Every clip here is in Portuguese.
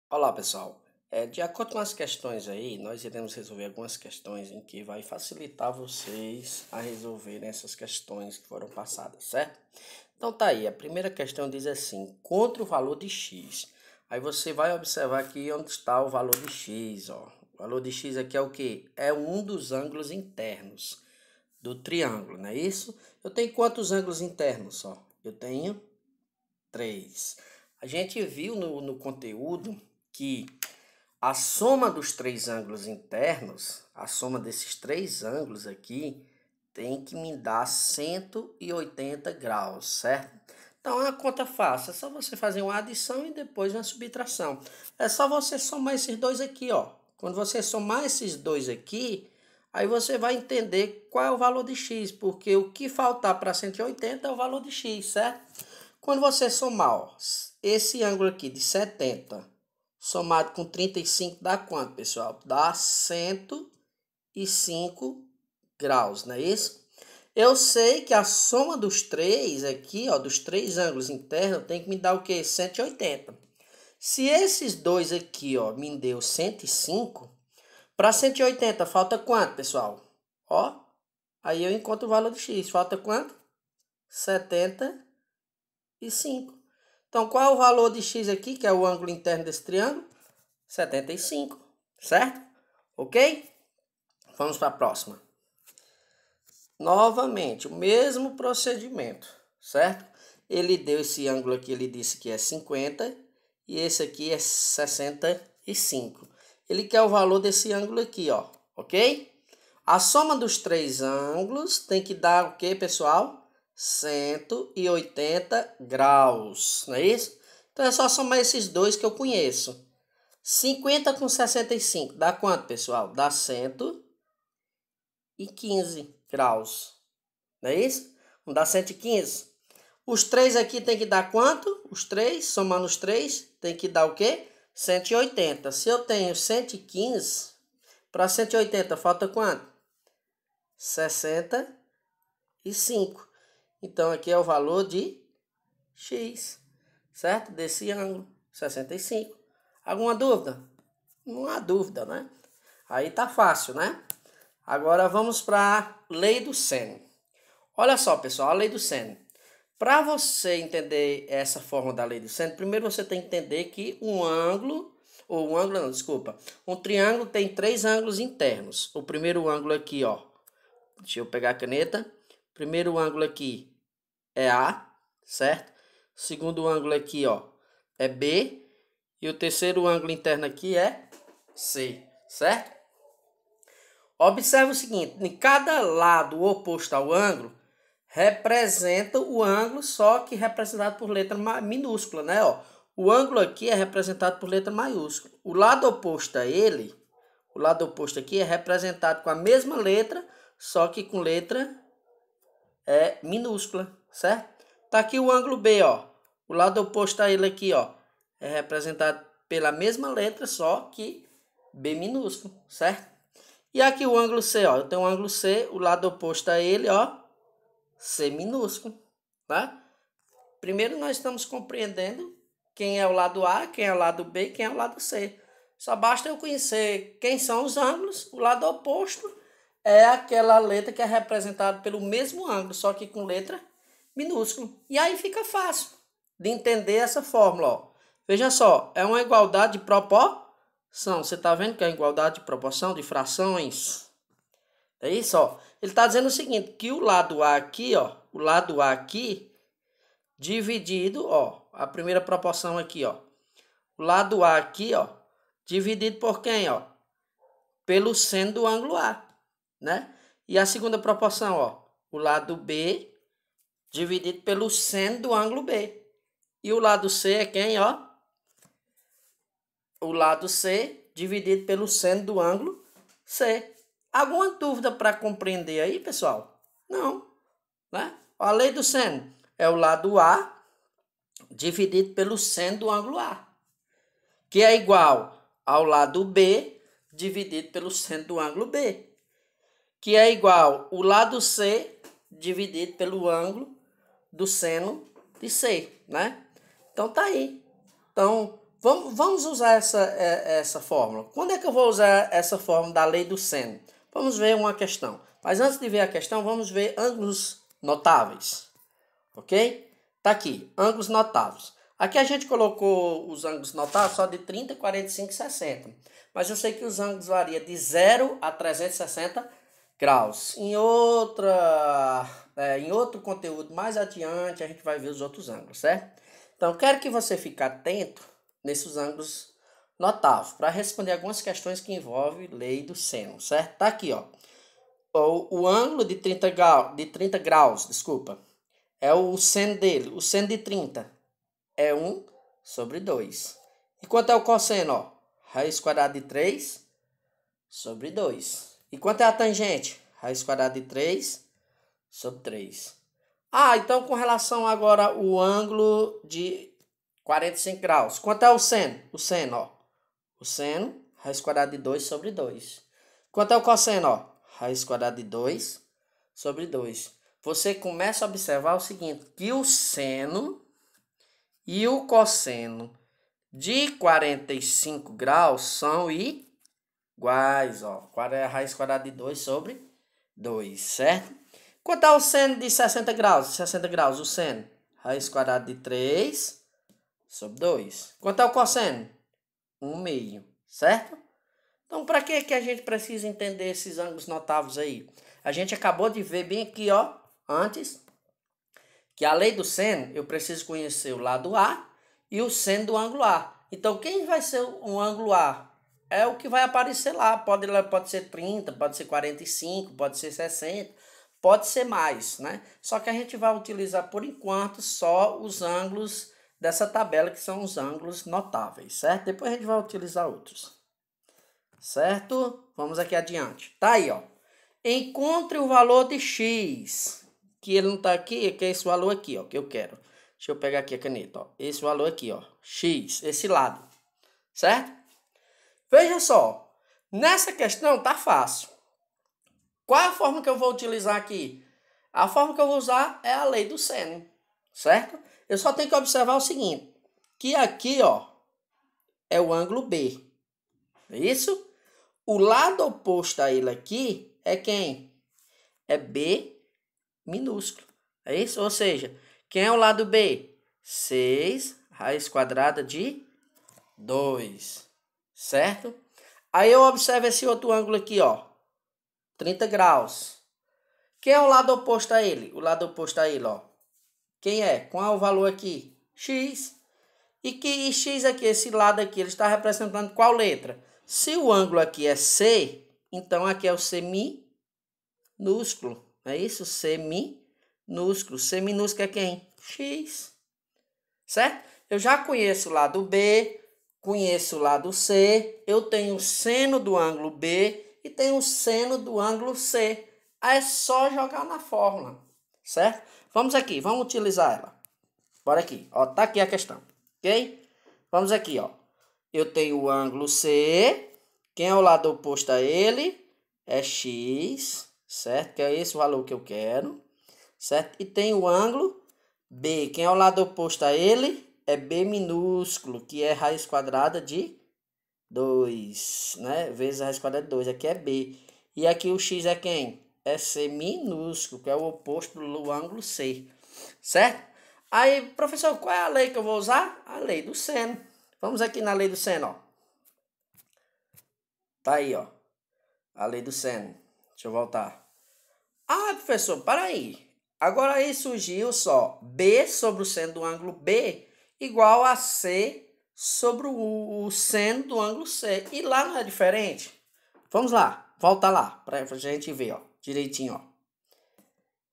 Olá, pessoal. De acordo com as questões aí, nós iremos resolver algumas questões em que vai facilitar vocês a resolverem essas questões que foram passadas, certo? Então tá aí, a primeira questão diz assim: encontre o valor de x. Aí você vai observar aqui onde está o valor de x, ó. O valor de x aqui é o quê? É um dos ângulos internos do triângulo, não é isso? Eu tenho quantos ângulos internos, ó? Eu tenho 3. A gente viu no conteúdo que a soma dos três ângulos internos, a soma desses três ângulos aqui, tem que me dar 180 graus, certo? Então é uma conta fácil, é só você fazer uma adição e depois uma subtração. É só você somar esses dois aqui, ó. Quando você somar esses dois aqui, aí você vai entender qual é o valor de x, porque o que faltar para 180 é o valor de x, certo? Quando você somar, ó, esse ângulo aqui de 70 somado com 35 dá quanto, pessoal? Dá 105 graus, não é isso? Eu sei que a soma dos três aqui, ó, dos três ângulos internos, tem que me dar o quê? 180. Se esses dois aqui, ó, me deu 105, para 180 falta quanto, pessoal? Ó, aí eu encontro o valor de x. Falta quanto? 75. Então, qual é o valor de x aqui, que é o ângulo interno desse triângulo? 75, certo? Ok? Vamos para a próxima. Novamente, o mesmo procedimento, certo? Ele deu esse ângulo aqui, ele disse que é 50 e esse aqui é 65. Ele quer o valor desse ângulo aqui, ó, ok? A soma dos três ângulos tem que dar o que, pessoal? 180 graus, não é isso? Então é só somar esses dois que eu conheço. 50 com 65 dá quanto, pessoal? Dá 115 graus. Não é isso? Não dá 115? Os três aqui tem que dar quanto? Os três, somando os três, tem que dar o quê? 180. Se eu tenho 115, para 180 falta quanto? 65. Então aqui é o valor de x, certo? Desse ângulo, 65. Alguma dúvida? Não há dúvida, né? Aí tá fácil, né? Agora vamos para a lei do seno. Olha só, pessoal, a lei do seno. Para você entender essa forma da lei do seno, primeiro você tem que entender que um triângulo tem três ângulos internos. O primeiro ângulo aqui, ó, deixa eu pegar a caneta. O primeiro ângulo aqui é A, certo? O segundo ângulo aqui, ó, é B. E o terceiro ângulo interno aqui é C, certo? Observe o seguinte, em cada lado oposto ao ângulo, representa o ângulo, só que representado por letra minúscula, né? Ó, o ângulo aqui é representado por letra maiúscula. O lado oposto a ele, o lado oposto aqui é representado com a mesma letra, só que com letra minúscula, certo? Tá aqui o ângulo B, ó. O lado oposto a ele aqui, ó, é representado pela mesma letra, só que B minúsculo, certo? E aqui o ângulo C, ó. Eu tenho o ângulo C, o lado oposto a ele, ó, C minúsculo, tá? Primeiro nós estamos compreendendo quem é o lado A, quem é o lado B, quem é o lado C. Só basta eu conhecer quem são os ângulos. O lado oposto é aquela letra que é representada pelo mesmo ângulo, só que com letra minúscula. E aí fica fácil de entender essa fórmula, ó. Veja só, é uma igualdade de proporção. Você está vendo que é igualdade de proporção de frações? É isso, ó. Ele está dizendo o seguinte, que o lado A aqui, ó, o lado A aqui, dividido, ó, a primeira proporção aqui, ó. O lado A aqui, ó, dividido por quem, ó? Pelo seno do ângulo A, né? E a segunda proporção, ó, o lado B dividido pelo seno do ângulo B. E o lado C é quem, ó? O lado C dividido pelo seno do ângulo C. Alguma dúvida para compreender aí, pessoal? Não, né? A lei do seno é o lado A dividido pelo seno do ângulo A, que é igual ao lado B dividido pelo seno do ângulo B, que é igual o lado C dividido pelo ângulo do seno de C, né? Então tá aí. Então Vamos usar essa fórmula. Quando é que eu vou usar essa fórmula da lei do seno? Vamos ver uma questão. Mas antes de ver a questão, vamos ver ângulos notáveis. Ok? Tá aqui, ângulos notáveis. Aqui a gente colocou os ângulos notáveis só de 30, 45 e 60. Mas eu sei que os ângulos variam de 0 a 360 graus. Em outro conteúdo mais adiante, a gente vai ver os outros ângulos, certo? Então, quero que você fique atento nesses ângulos notáveis para responder algumas questões que envolvem lei do seno, certo? Tá aqui, ó. O ângulo de 30 graus, desculpa, é o seno dele. O seno de 30 é 1 sobre 2. E quanto é o cosseno, ó? Raiz quadrada de 3 sobre 2. E quanto é a tangente? Raiz quadrada de 3 sobre 3. Ah, então com relação agora ao ângulo de 45 graus. Quanto é o seno? O seno, ó. O seno, raiz quadrada de 2 sobre 2. Quanto é o cosseno, ó? Raiz quadrada de 2 sobre 2. Você começa a observar o seguinte, que o seno e o cosseno de 45 graus são iguais, ó. Raiz quadrada de 2 sobre 2, certo? Quanto é o seno de 60 graus? 60 graus, o seno. Raiz quadrada de 3 sobre 2. Quanto é o cosseno? 1/2, certo? Então, para que a gente precisa entender esses ângulos notáveis aí? A gente acabou de ver bem aqui, ó, antes, que a lei do seno, eu preciso conhecer o lado A e o seno do ângulo A. Então, quem vai ser um ângulo A? É o que vai aparecer lá. Pode ser 30, pode ser 45, pode ser 60, pode ser mais, né? Só que a gente vai utilizar, por enquanto, só os ângulos dessa tabela, que são os ângulos notáveis, certo? Depois a gente vai utilizar outros. Certo? Vamos aqui adiante. Tá aí, ó. Encontre o valor de x. Que ele não tá aqui, que é esse valor aqui, ó, que eu quero. Deixa eu pegar aqui a caneta, ó. Esse valor aqui, ó. X, esse lado. Certo? Veja só. Nessa questão tá fácil. Qual é a forma que eu vou utilizar aqui? A forma que eu vou usar é a lei do seno. Certo? Eu só tenho que observar o seguinte. Que aqui, ó, é o ângulo B. É isso? O lado oposto a ele aqui é quem? É B minúsculo. É isso? Ou seja, quem é o lado B? 6 raiz quadrada de 2. Certo? Aí eu observo esse outro ângulo aqui, ó. 30 graus. Quem é o lado oposto a ele? O lado oposto a ele, ó. Quem é? Qual é o valor aqui? X. E que x aqui, esse lado aqui, ele está representando qual letra? Se o ângulo aqui é C, então aqui é o C minúsculo. É isso? C minúsculo. C minúsculo é quem? X. Certo? Eu já conheço o lado B, conheço o lado C, eu tenho o seno do ângulo B e tenho o seno do ângulo C. Aí é só jogar na fórmula. Certo? Vamos aqui, vamos utilizar ela. Bora aqui. Ó, tá aqui a questão. Ok? Vamos aqui, ó. Eu tenho o ângulo C. Quem é o lado oposto a ele? É X, certo? Que é esse o valor que eu quero, certo? E tem o ângulo B. Quem é o lado oposto a ele? É B minúsculo, que é raiz quadrada de 2, né? Vezes a raiz quadrada de 2. Aqui é B. E aqui o X é quem? É C minúsculo, que é o oposto do ângulo C, certo? Aí, professor, qual é a lei que eu vou usar? A lei do seno. Vamos aqui na lei do seno, ó. Tá aí, ó. A lei do seno. Deixa eu voltar. Ah, professor, para aí. Agora aí surgiu só B sobre o seno do ângulo B igual a C sobre o seno do ângulo C. E lá não é diferente? Vamos lá. Volta lá para a gente ver, ó. Direitinho, ó.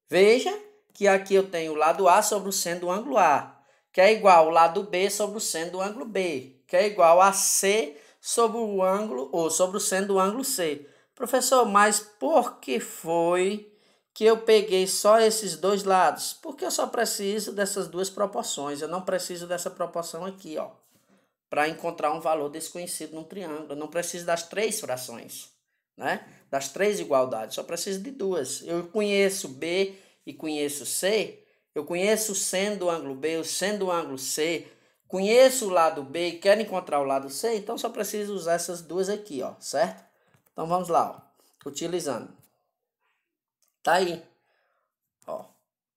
Veja que aqui eu tenho o lado A sobre o seno do ângulo A, que é igual ao lado B sobre o seno do ângulo B, que é igual a C sobre o ângulo, ou sobre o seno do ângulo C. Professor, mas por que foi que eu peguei só esses dois lados? Porque eu só preciso dessas duas proporções, eu não preciso dessa proporção aqui, ó, para encontrar um valor desconhecido num triângulo. Eu não preciso das três frações, né? Das três igualdades, só preciso de duas. Eu conheço B e conheço C, eu conheço o seno do ângulo B, o seno do ângulo C. conheço o lado B e quero encontrar o lado C, então só preciso usar essas duas aqui, ó, certo? Então vamos lá, ó, utilizando. Tá aí, ó,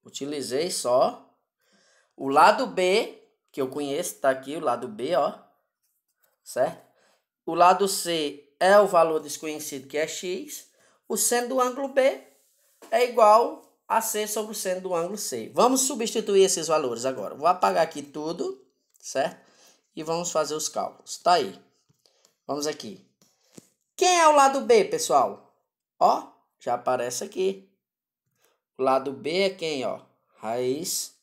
utilizei só o lado B, que eu conheço, tá aqui o lado B, ó, certo? O lado C é o valor desconhecido, que é x. O seno do ângulo B é igual a C sobre o seno do ângulo C. Vamos substituir esses valores agora. Vou apagar aqui tudo, certo? E vamos fazer os cálculos. Tá aí. Vamos aqui. Quem é o lado B, pessoal? Ó, já aparece aqui. O lado B é quem, ó? Raiz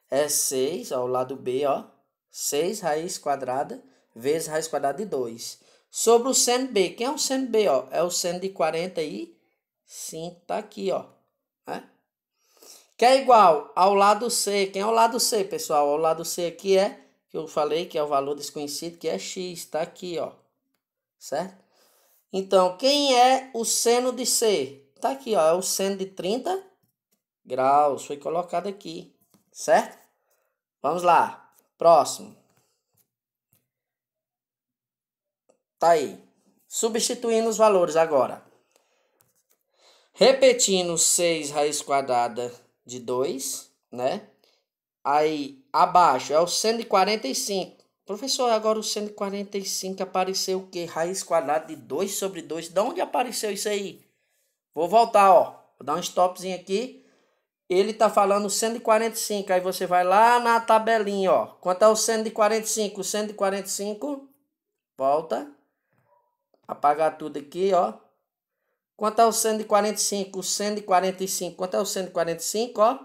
é 6, ó, o lado B, ó. 6 raiz quadrada vezes raiz quadrada de 2. Sobre o seno B. Quem é o seno B, ó? É o seno de 45, tá aqui, ó. Né? Que é igual ao lado C. Quem é o lado C, pessoal? O lado C aqui é, que eu falei que é o valor desconhecido, que é x. Tá aqui, ó. Certo? Então, quem é o seno de C? Tá aqui, ó. É o seno de 30 graus. Foi colocado aqui. Certo? Vamos lá. Próximo. Tá aí. Substituindo os valores agora. Repetindo 6 raiz quadrada de 2, né? Aí, abaixo é o 145. Professor, agora o 145 apareceu o quê? Raiz quadrada de 2 sobre 2. De onde apareceu isso aí? Vou voltar, ó. Vou dar um stopzinho aqui. Ele tá falando 145. Aí você vai lá na tabelinha, ó. Quanto é o 145? O 145, volta. Apagar tudo aqui, ó. Quanto é o 145? O 145. Quanto é o 145, ó?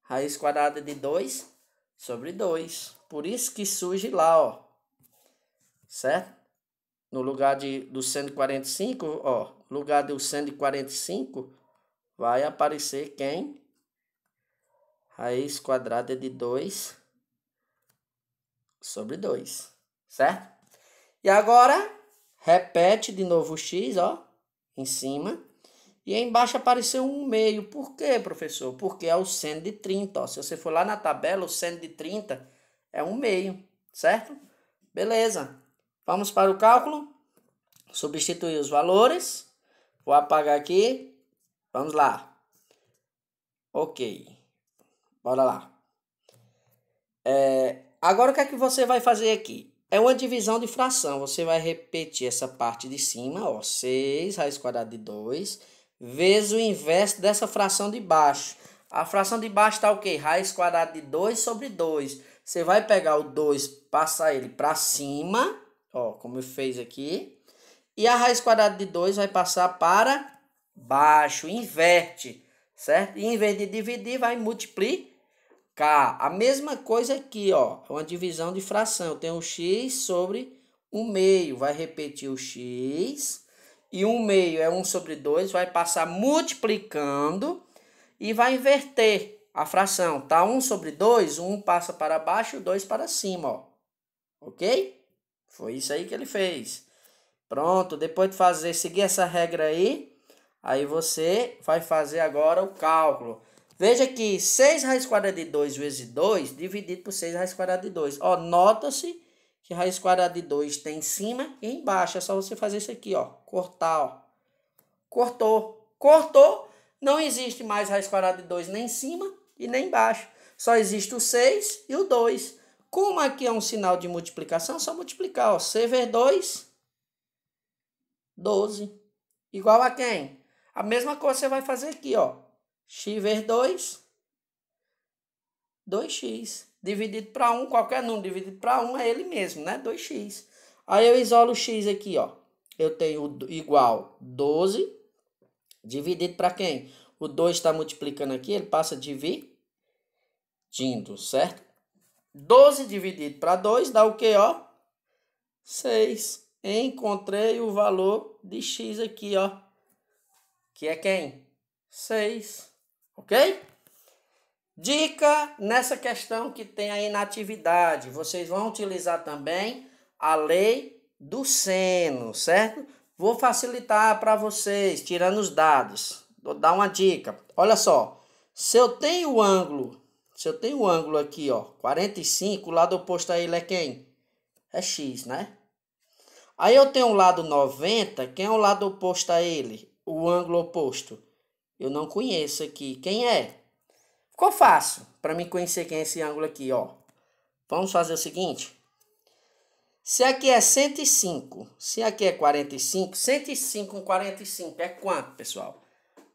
Raiz quadrada de 2 sobre 2. Por isso que surge lá, ó. Certo? No lugar do 145, ó. No lugar do 145, vai aparecer quem? Raiz quadrada de 2 sobre 2. Certo? E agora, repete de novo o x, ó. Em cima. E aí embaixo apareceu um meio. Por quê, professor? Porque é o seno de 30. Ó. Se você for lá na tabela, o seno de 30 é um meio. Certo? Beleza. Vamos para o cálculo. Substituir os valores. Vou apagar aqui. Vamos lá. Ok. Bora lá. Agora o que é que você vai fazer aqui? É uma divisão de fração. Você vai repetir essa parte de cima, ó. 6 raiz quadrada de 2, vezes o inverso dessa fração de baixo. A fração de baixo está o quê? Raiz quadrada de 2 sobre 2. Você vai pegar o 2, passar ele para cima, ó, como eu fiz aqui. E a raiz quadrada de 2 vai passar para baixo, inverte, certo? E em vez de dividir, vai multiplicar. A mesma coisa aqui, ó, uma divisão de fração. Eu tenho o x sobre 1 meio, vai repetir o x. E 1 meio é 1 sobre 2, vai passar multiplicando e vai inverter a fração. Tá 1 sobre 2, 1 passa para baixo e o 2 para cima, ó. Ok? Foi isso aí que ele fez. Pronto, depois de seguir essa regra aí você vai fazer agora o cálculo. Veja que 6 raiz quadrada de 2 vezes 2 dividido por 6 raiz quadrada de 2. Ó, nota-se que raiz quadrada de 2 tem em cima e embaixo. É só você fazer isso aqui, ó. Cortar, ó. Cortou. Cortou. Não existe mais raiz quadrada de 2 nem em cima e nem embaixo. Só existe o 6 e o 2. Como aqui é um sinal de multiplicação, é só multiplicar, ó. C vezes 2, 12. Igual a quem? A mesma coisa você vai fazer aqui, ó. X vezes 2, 2x. Dividido para 1, qualquer número dividido para 1 é ele mesmo, né? 2x. Aí eu isolo o x aqui, ó. Eu tenho igual 12, dividido para quem? O 2 está multiplicando aqui, ele passa dividindo, certo? 12 dividido para 2 dá o quê, ó? 6. Encontrei o valor de x aqui, ó. Que é quem? 6. Ok? Dica nessa questão que tem a inatividade. Vocês vão utilizar também a lei do seno, certo? Vou facilitar para vocês, tirando os dados. Vou dar uma dica. Olha só. Se eu tenho o ângulo, se eu tenho um ângulo aqui, ó, 45, o lado oposto a ele é quem? É x, né? Aí eu tenho um lado 90, quem é o lado oposto a ele? O ângulo oposto. Eu não conheço aqui. Quem é? Ficou fácil para mim conhecer quem é esse ângulo aqui, ó. Vamos fazer o seguinte. Se aqui é 105, se aqui é 45, 105 com 45 é quanto, pessoal?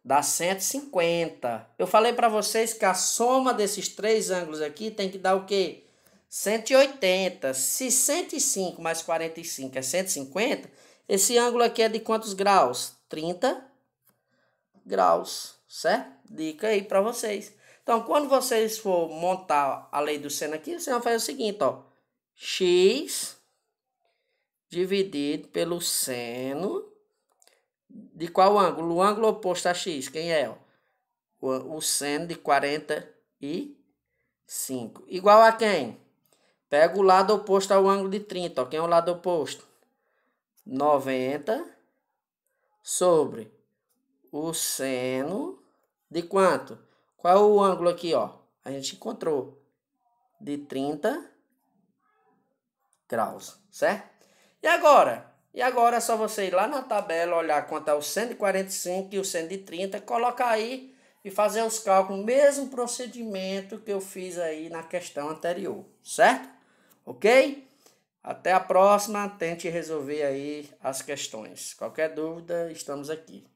Dá 150. Eu falei para vocês que a soma desses três ângulos aqui tem que dar o quê? 180. Se 105 mais 45 é 150, esse ângulo aqui é de quantos graus? 30 graus, certo? Dica aí para vocês. Então, quando vocês for montar a lei do seno aqui, vocês vão fazer o seguinte, ó. X dividido pelo seno de qual ângulo? O ângulo oposto a x, quem é? O seno de 45. Igual a quem? Pega o lado oposto ao ângulo de 30. Ó. Quem é o lado oposto? 90 sobre o seno de quanto? Qual é o ângulo aqui, ó? A gente encontrou. De 30 graus, certo? E agora? E agora é só você ir lá na tabela, olhar quanto é o seno de 45 e o seno de 30, colocar aí e fazer os cálculos, mesmo procedimento que eu fiz aí na questão anterior, certo? Ok? Até a próxima, tente resolver aí as questões. Qualquer dúvida, estamos aqui.